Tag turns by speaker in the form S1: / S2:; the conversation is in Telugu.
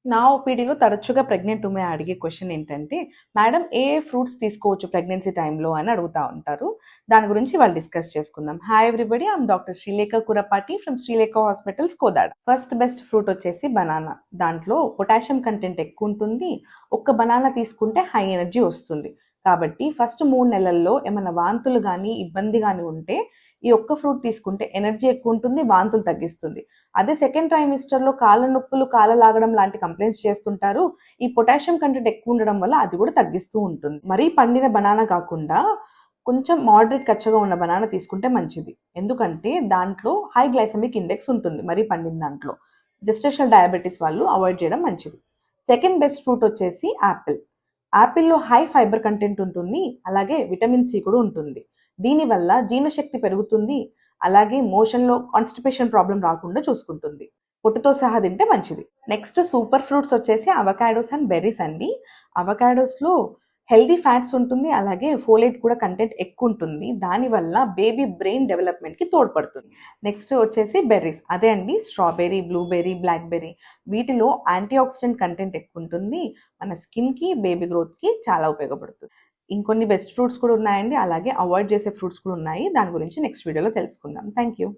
S1: నా ఓపీడీలో తరచుగా ప్రెగ్నెంట్ ఉమెన్ అడిగే క్వశ్చన్ ఏంటంటే, మేడం ఏ ఫ్రూట్స్ తీసుకోవచ్చు ప్రెగ్నెన్సీ టైంలో అని అడుగుతా ఉంటారు. దాని గురించి వాళ్ళు డిస్కస్ చేసుకుందాం. Hi everybody, I'm doctor Srilekha Kurapati from Srilekha hospitals Kodad. First best fruit వచ్చేసి బనానా. దాంట్లో పొటాషియం కంటెంట్ ఎక్కువ ఉంటుంది. ఒక్క బనానా తీసుకుంటే హై ఎనర్జీ వస్తుంది. కాబట్టి ఫస్ట్ 3 నెలల్లో ఏమైనా వాంతులు గానీ, ఇబ్బంది గానీ ఉంటే ఈ ఒక్క ఫ్రూట్ తీసుకుంటే ఎనర్జీ ఎక్కువ ఉంటుంది, వాంతులు తగ్గిస్తుంది. అదే సెకండ్ ట్రైమిస్టర్‌లో కాళ్ళ నొప్పులు, కాళ్ళ లాగడం లాంటి కంప్లెయింట్స్ చేస్తుంటారు. ఈ పొటాషియం కంటెంట్ ఎక్కువ ఉండడం వల్ల అది కూడా తగ్గిస్తూ ఉంటుంది. మరీ పండిన బనానా కాకుండా కొంచెం మోడరేట్ కచ్చగా ఉన్న బనానా తీసుకుంటే మంచిది. ఎందుకంటే దాంట్లో హై గ్లైసెమిక్ ఇండెక్స్ ఉంటుంది మరీ పండిన దాంట్లో. జెస్టేషనల్ డయాబెటిస్ వాళ్ళు అవాయిడ్ చేయడం మంచిది. సెకండ్ బెస్ట్ ఫ్రూట్ వచ్చేసి యాపిల్. యాపిల్‌లో హై ఫైబర్ కంటెంట్ ఉంటుంది. అలాగే విటమిన్ సి కూడా ఉంటుంది. దీనివల్ల జీర్ణశక్తి పెరుగుతుంది. అలాగే మోషన్‌లో కాన్‌స్టిపేషన్ ప్రాబ్లమ్ రాకుండా చూసుకుంటుంది. పొట్టుతో సహా తింటే మంచిది. నెక్స్ట్ సూపర్ ఫ్రూట్స్ వచ్చేసి అవకాడోస్ అండ్ బెర్రీస్ అండి. అవకాడోస్‌లో హెల్తీ ఫ్యాట్స్ ఉంటుంది. అలాగే ఫోలేట్ కూడా కంటెంట్ ఎక్కువ ఉంటుంది. దానివల్ల బేబీ బ్రెయిన్ డెవలప్‌మెంట్‌కి తోడ్పడుతుంది. నెక్స్ట్ వచ్చేసి బెర్రీస్. అదే అండి స్ట్రాబెర్రీ, బ్లూబెర్రీ, బ్లాక్‌బెర్రీ. వీటిలో యాంటీ ఆక్సిడెంట్ కంటెంట్ ఎక్కువ ఉంటుంది. మన స్కిన్‌కి, బేబీ గ్రోత్‌కి చాలా ఉపయోగపడుతుంది. ఇంకొన్ని బెస్ట్ ఫ్రూట్స్ కూడా ఉన్నాయండి. అలాగే అవాయిడ్ చేసే ఫ్రూట్స్ కూడా ఉన్నాయి. దాని గురించి నెక్స్ట్ వీడియోలో తెలుసుకుందాం. Thank you.